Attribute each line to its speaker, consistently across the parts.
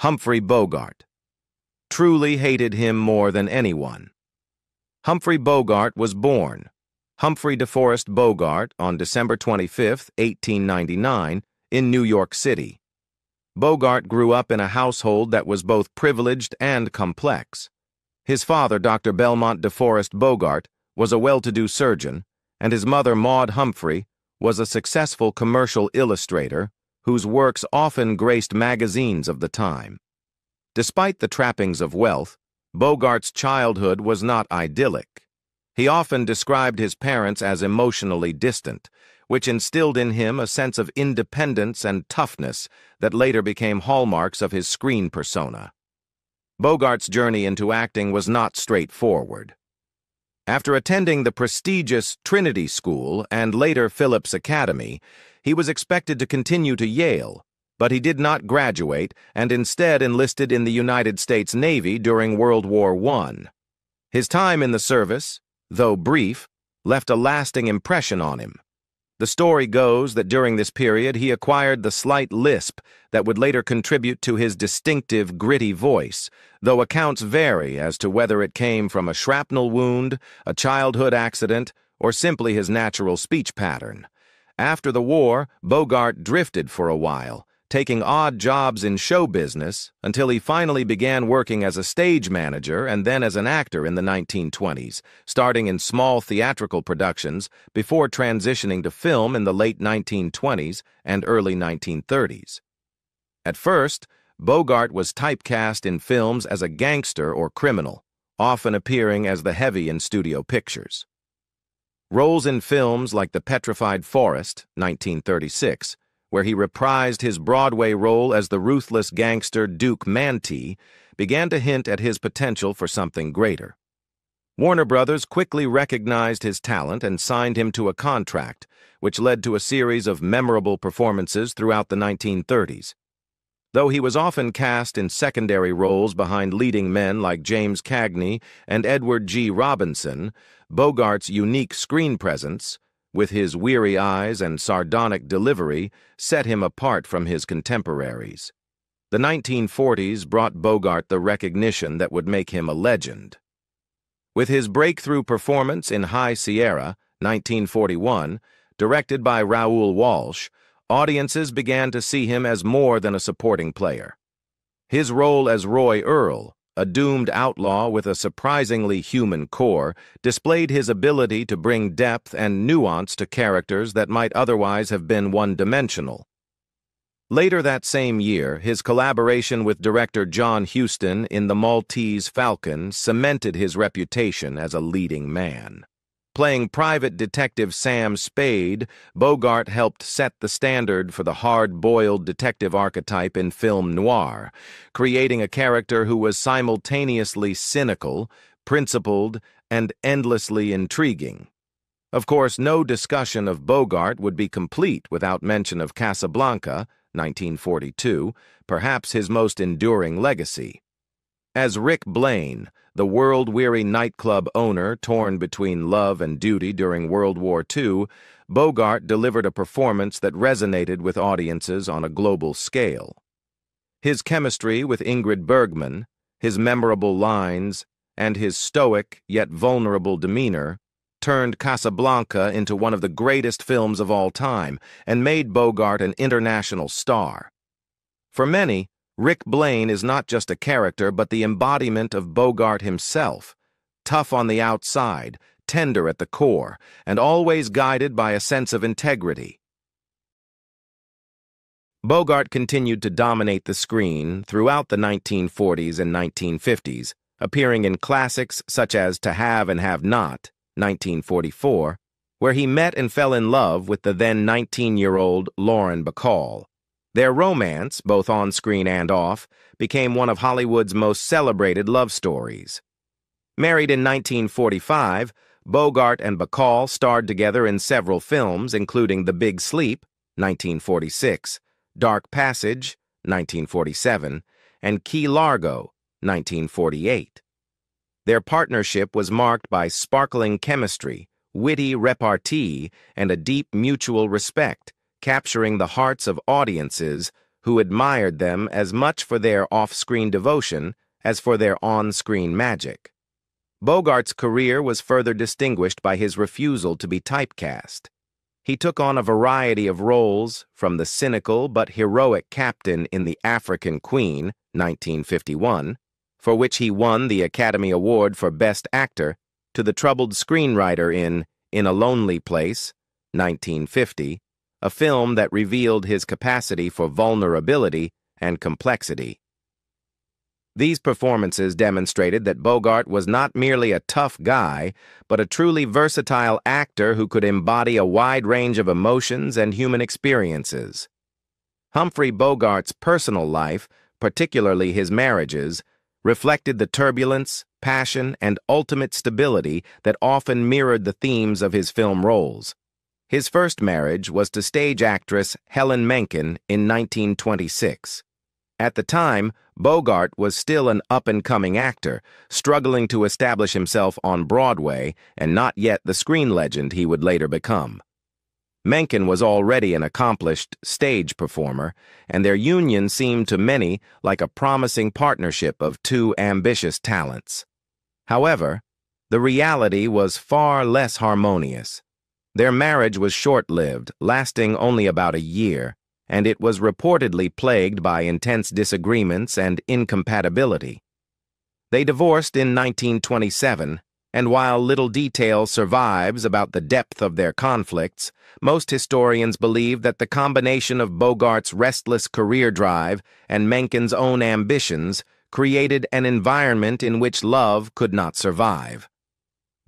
Speaker 1: Humphrey Bogart. Truly hated him more than anyone. Humphrey Bogart was born Humphrey DeForest Bogart on December 25, 1899, in New York City. Bogart grew up in a household that was both privileged and complex. His father, Dr. Belmont DeForest Bogart, was a well-to-do surgeon, and his mother, Maud Humphrey, was a successful commercial illustrator whose works often graced magazines of the time. Despite the trappings of wealth, Bogart's childhood was not idyllic. He often described his parents as emotionally distant, which instilled in him a sense of independence and toughness that later became hallmarks of his screen persona. Bogart's journey into acting was not straightforward. After attending the prestigious Trinity School and later Phillips Academy, he was expected to continue to Yale, but he did not graduate and instead enlisted in the United States Navy during World War I. His time in the service, though brief, left a lasting impression on him. The story goes that during this period he acquired the slight lisp that would later contribute to his distinctive, gritty voice, though accounts vary as to whether it came from a shrapnel wound, a childhood accident, or simply his natural speech pattern. After the war, Bogart drifted for a while, taking odd jobs in show business until he finally began working as a stage manager and then as an actor in the 1920s, starting in small theatrical productions before transitioning to film in the late 1920s and early 1930s. At first, Bogart was typecast in films as a gangster or criminal, often appearing as the heavy in studio pictures. Roles in films like The Petrified Forest, 1936, where he reprised his Broadway role as the ruthless gangster Duke Mantee, began to hint at his potential for something greater. Warner Brothers quickly recognized his talent and signed him to a contract, which led to a series of memorable performances throughout the 1930s. Though he was often cast in secondary roles behind leading men like James Cagney and Edward G. Robinson, Bogart's unique screen presence, with his weary eyes and sardonic delivery, set him apart from his contemporaries. The 1940s brought Bogart the recognition that would make him a legend. With his breakthrough performance in High Sierra, 1941, directed by Raoul Walsh, audiences began to see him as more than a supporting player. His role as Roy Earle, a doomed outlaw with a surprisingly human core, displayed his ability to bring depth and nuance to characters that might otherwise have been one-dimensional. Later that same year, his collaboration with director John Huston in The Maltese Falcon cemented his reputation as a leading man. Playing Private Detective Sam Spade, Bogart helped set the standard for the hard-boiled detective archetype in film noir, creating a character who was simultaneously cynical, principled, and endlessly intriguing. Of course, no discussion of Bogart would be complete without mention of Casablanca, 1942, perhaps his most enduring legacy. As Rick Blaine, the world-weary nightclub owner torn between love and duty during World War II, Bogart delivered a performance that resonated with audiences on a global scale. His chemistry with Ingrid Bergman, his memorable lines, and his stoic yet vulnerable demeanor turned Casablanca into one of the greatest films of all time and made Bogart an international star. For many, Rick Blaine is not just a character but the embodiment of Bogart himself, tough on the outside, tender at the core, and always guided by a sense of integrity. Bogart continued to dominate the screen throughout the 1940s and 1950s, appearing in classics such as To Have and Have Not, 1944, where he met and fell in love with the then 19-year-old Lauren Bacall. Their romance, both on-screen and off, became one of Hollywood's most celebrated love stories. Married in 1945, Bogart and Bacall starred together in several films, including The Big Sleep, 1946, Dark Passage, 1947, and Key Largo, 1948. Their partnership was marked by sparkling chemistry, witty repartee, and a deep mutual respect, capturing the hearts of audiences who admired them as much for their off-screen devotion as for their on-screen magic. Bogart's career was further distinguished by his refusal to be typecast. He took on a variety of roles, from the cynical but heroic captain in The African Queen, 1951, for which he won the Academy Award for Best Actor, to the troubled screenwriter in A Lonely Place, 1950, a film that revealed his capacity for vulnerability and complexity. These performances demonstrated that Bogart was not merely a tough guy, but a truly versatile actor who could embody a wide range of emotions and human experiences. Humphrey Bogart's personal life, particularly his marriages, reflected the turbulence, passion, and ultimate stability that often mirrored the themes of his film roles. His first marriage was to stage actress Helen Menken in 1926. At the time, Bogart was still an up-and-coming actor, struggling to establish himself on Broadway and not yet the screen legend he would later become. Menken was already an accomplished stage performer, and their union seemed to many like a promising partnership of two ambitious talents. However, the reality was far less harmonious. Their marriage was short-lived, lasting only about a year, and it was reportedly plagued by intense disagreements and incompatibility. They divorced in 1927, and while little detail survives about the depth of their conflicts, most historians believe that the combination of Bogart's restless career drive and Menken's own ambitions created an environment in which love could not survive.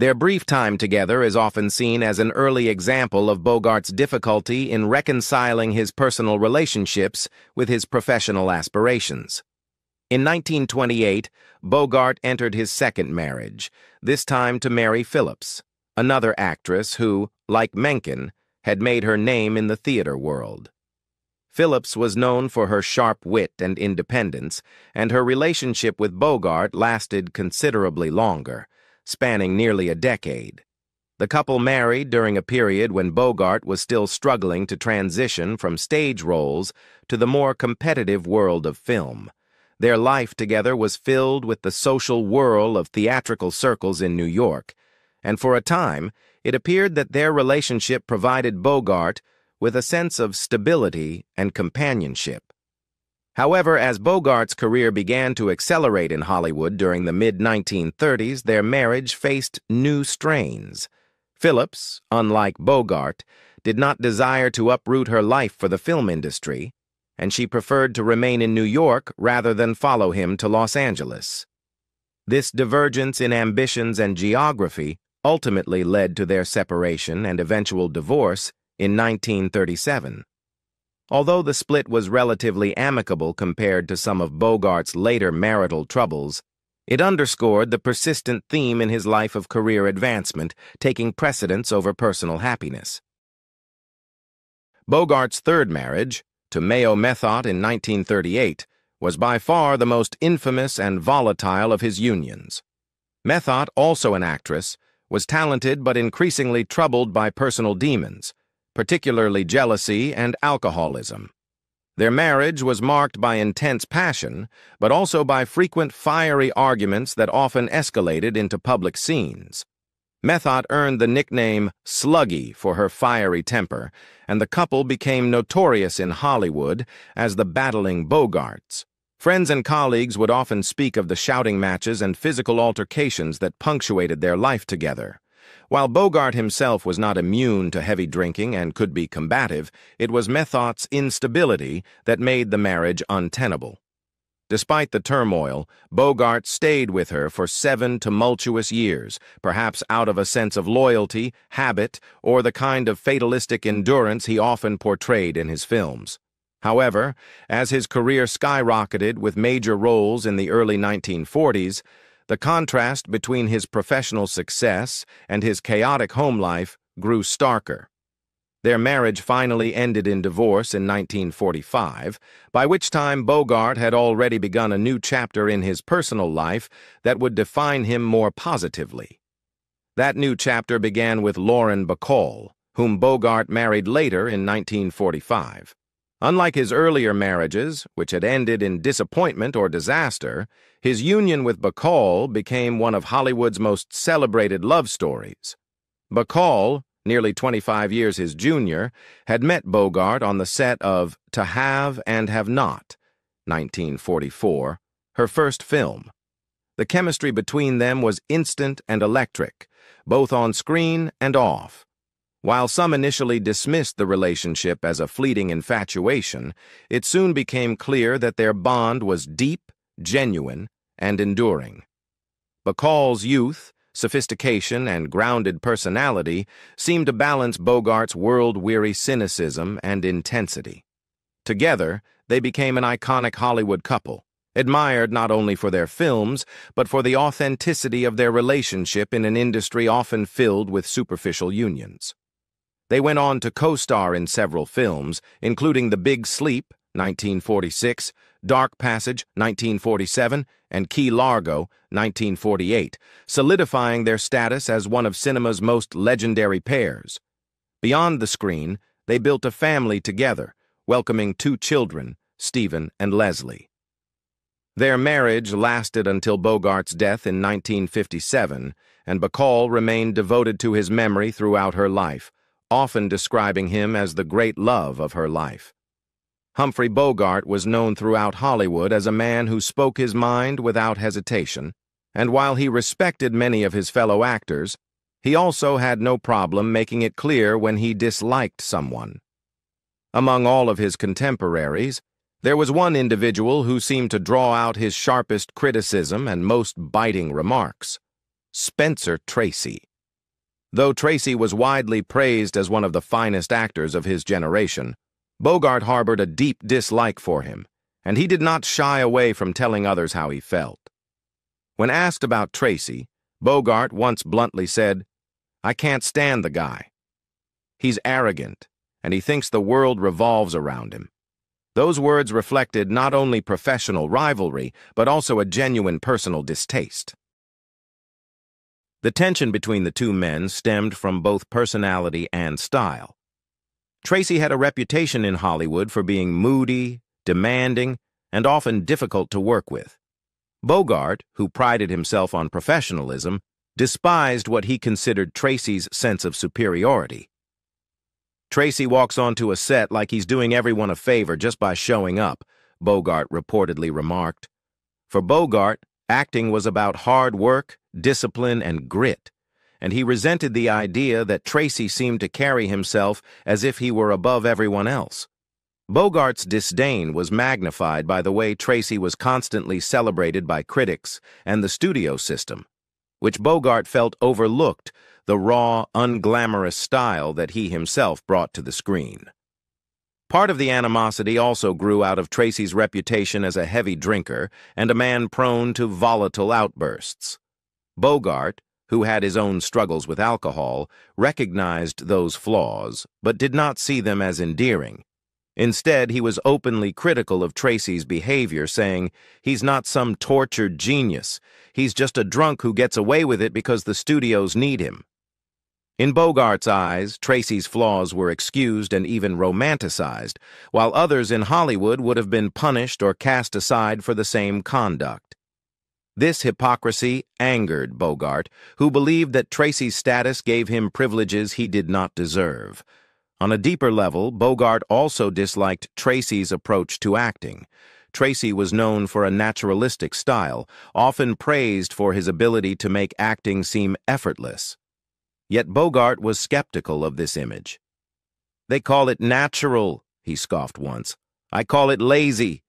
Speaker 1: Their brief time together is often seen as an early example of Bogart's difficulty in reconciling his personal relationships with his professional aspirations. In 1928, Bogart entered his second marriage, this time to Mary Phillips, another actress who, like Menken, had made her name in the theater world. Phillips was known for her sharp wit and independence, and her relationship with Bogart lasted considerably longer, spanning nearly a decade. The couple married during a period when Bogart was still struggling to transition from stage roles to the more competitive world of film. Their life together was filled with the social whirl of theatrical circles in New York, and for a time, it appeared that their relationship provided Bogart with a sense of stability and companionship. However, as Bogart's career began to accelerate in Hollywood during the mid-1930s, their marriage faced new strains. Phillips, unlike Bogart, did not desire to uproot her life for the film industry, and she preferred to remain in New York rather than follow him to Los Angeles. This divergence in ambitions and geography ultimately led to their separation and eventual divorce in 1937. Although the split was relatively amicable compared to some of Bogart's later marital troubles, it underscored the persistent theme in his life of career advancement, taking precedence over personal happiness. Bogart's third marriage, to Mayo Methot in 1938, was by far the most infamous and volatile of his unions. Methot, also an actress, was talented but increasingly troubled by personal demons, particularly jealousy and alcoholism. Their marriage was marked by intense passion, but also by frequent fiery arguments that often escalated into public scenes. Methot earned the nickname Sluggy for her fiery temper, and the couple became notorious in Hollywood as the Battling Bogarts. Friends and colleagues would often speak of the shouting matches and physical altercations that punctuated their life together. While Bogart himself was not immune to heavy drinking and could be combative, it was Methot's instability that made the marriage untenable. Despite the turmoil, Bogart stayed with her for 7 tumultuous years, perhaps out of a sense of loyalty, habit, or the kind of fatalistic endurance he often portrayed in his films. However, as his career skyrocketed with major roles in the early 1940s, the contrast between his professional success and his chaotic home life grew starker. Their marriage finally ended in divorce in 1945, by which time Bogart had already begun a new chapter in his personal life that would define him more positively. That new chapter began with Lauren Bacall, whom Bogart married later in 1945. Unlike his earlier marriages, which had ended in disappointment or disaster, his union with Bacall became one of Hollywood's most celebrated love stories. Bacall, nearly 25 years his junior, had met Bogart on the set of To Have and Have Not, 1944, her first film. The chemistry between them was instant and electric, both on screen and off. While some initially dismissed the relationship as a fleeting infatuation, it soon became clear that their bond was deep, genuine, and enduring. Bacall's youth, sophistication, and grounded personality seemed to balance Bogart's world-weary cynicism and intensity. Together, they became an iconic Hollywood couple, admired not only for their films, but for the authenticity of their relationship in an industry often filled with superficial unions. They went on to co-star in several films, including The Big Sleep, 1946, Dark Passage, 1947, and Key Largo, 1948, solidifying their status as one of cinema's most legendary pairs. Beyond the screen, they built a family together, welcoming 2 children, Stephen and Leslie. Their marriage lasted until Bogart's death in 1957, and Bacall remained devoted to his memory throughout her life, often describing him as the great love of her life. Humphrey Bogart was known throughout Hollywood as a man who spoke his mind without hesitation, and while he respected many of his fellow actors, he also had no problem making it clear when he disliked someone. Among all of his contemporaries, there was one individual who seemed to draw out his sharpest criticism and most biting remarks: Spencer Tracy. Though Tracy was widely praised as one of the finest actors of his generation, Bogart harbored a deep dislike for him, and he did not shy away from telling others how he felt. When asked about Tracy, Bogart once bluntly said, "I can't stand the guy. He's arrogant, and he thinks the world revolves around him." Those words reflected not only professional rivalry, but also a genuine personal distaste. The tension between the two men stemmed from both personality and style. Tracy had a reputation in Hollywood for being moody, demanding, and often difficult to work with. Bogart, who prided himself on professionalism, despised what he considered Tracy's sense of superiority. "Tracy walks onto a set like he's doing everyone a favor just by showing up," Bogart reportedly remarked. For Bogart, acting was about hard work, discipline, and grit, and he resented the idea that Tracy seemed to carry himself as if he were above everyone else. Bogart's disdain was magnified by the way Tracy was constantly celebrated by critics and the studio system, which Bogart felt overlooked the raw, unglamorous style that he himself brought to the screen. Part of the animosity also grew out of Tracy's reputation as a heavy drinker and a man prone to volatile outbursts. Bogart, who had his own struggles with alcohol, recognized those flaws, but did not see them as endearing. Instead, he was openly critical of Tracy's behavior, saying, "He's not some tortured genius. He's just a drunk who gets away with it because the studios need him." In Bogart's eyes, Tracy's flaws were excused and even romanticized, while others in Hollywood would have been punished or cast aside for the same conduct. This hypocrisy angered Bogart, who believed that Tracy's status gave him privileges he did not deserve. On a deeper level, Bogart also disliked Tracy's approach to acting. Tracy was known for a naturalistic style, often praised for his ability to make acting seem effortless. Yet Bogart was skeptical of this image. "They call it natural," he scoffed once. "I call it lazy.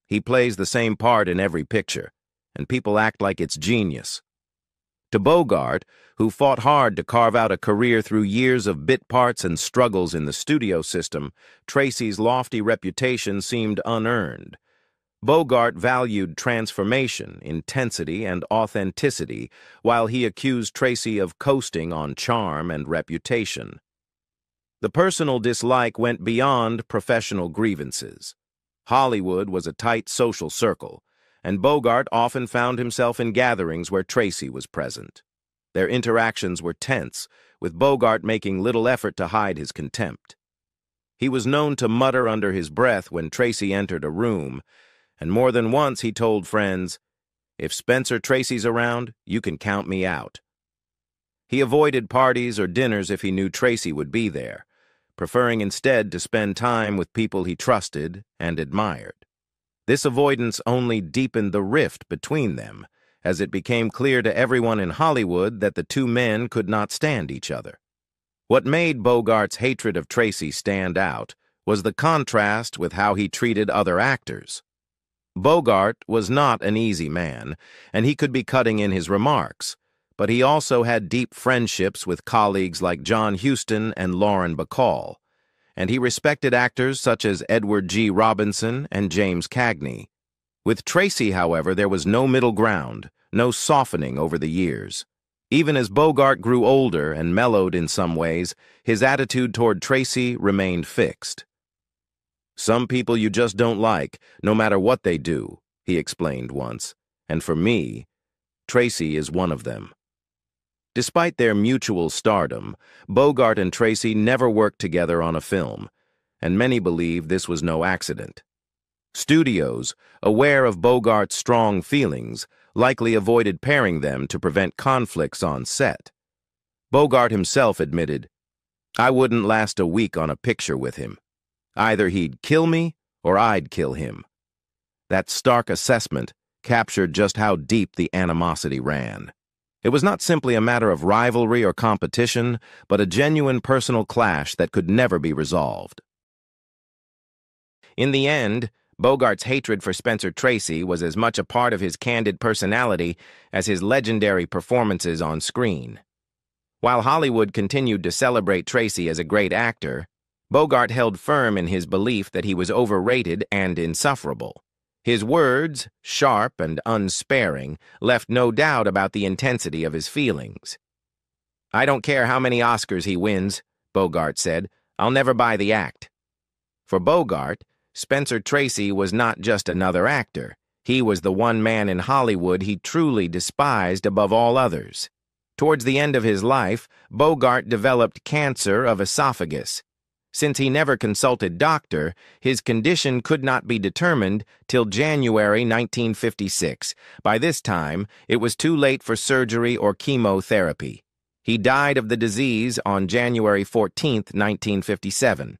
Speaker 1: He plays the same part in every picture, and people act like it's genius." To Bogart, who fought hard to carve out a career through years of bit parts and struggles in the studio system, Tracy's lofty reputation seemed unearned. Bogart valued transformation, intensity, and authenticity, while he accused Tracy of coasting on charm and reputation. The personal dislike went beyond professional grievances. Hollywood was a tight social circle, and Bogart often found himself in gatherings where Tracy was present. Their interactions were tense, with Bogart making little effort to hide his contempt. He was known to mutter under his breath when Tracy entered a room, and more than once he told friends, "If Spencer Tracy's around, you can count me out." He avoided parties or dinners if he knew Tracy would be there, preferring instead to spend time with people he trusted and admired. This avoidance only deepened the rift between them, as it became clear to everyone in Hollywood that the two men could not stand each other. What made Bogart's hatred of Tracy stand out was the contrast with how he treated other actors. Bogart was not an easy man, and he could be cutting in his remarks, but he also had deep friendships with colleagues like John Huston and Lauren Bacall, and he respected actors such as Edward G. Robinson and James Cagney. With Tracy, however, there was no middle ground, no softening over the years. Even as Bogart grew older and mellowed in some ways, his attitude toward Tracy remained fixed. "Some people you just don't like, no matter what they do," he explained once, "and for me, Tracy is one of them." Despite their mutual stardom, Bogart and Tracy never worked together on a film, and many believe this was no accident. Studios, aware of Bogart's strong feelings, likely avoided pairing them to prevent conflicts on set. Bogart himself admitted, "I wouldn't last a week on a picture with him. Either he'd kill me or I'd kill him." That stark assessment captured just how deep the animosity ran. It was not simply a matter of rivalry or competition, but a genuine personal clash that could never be resolved. In the end, Bogart's hatred for Spencer Tracy was as much a part of his candid personality as his legendary performances on screen. While Hollywood continued to celebrate Tracy as a great actor, Bogart held firm in his belief that he was overrated and insufferable. His words, sharp and unsparing, left no doubt about the intensity of his feelings. "I don't care how many Oscars he wins," Bogart said, "I'll never buy the act." For Bogart, Spencer Tracy was not just another actor. He was the one man in Hollywood he truly despised above all others. Towards the end of his life, Bogart developed cancer of esophagus. Since he never consulted doctor, his condition could not be determined till January 1956. By this time, it was too late for surgery or chemotherapy. He died of the disease on January 14, 1957.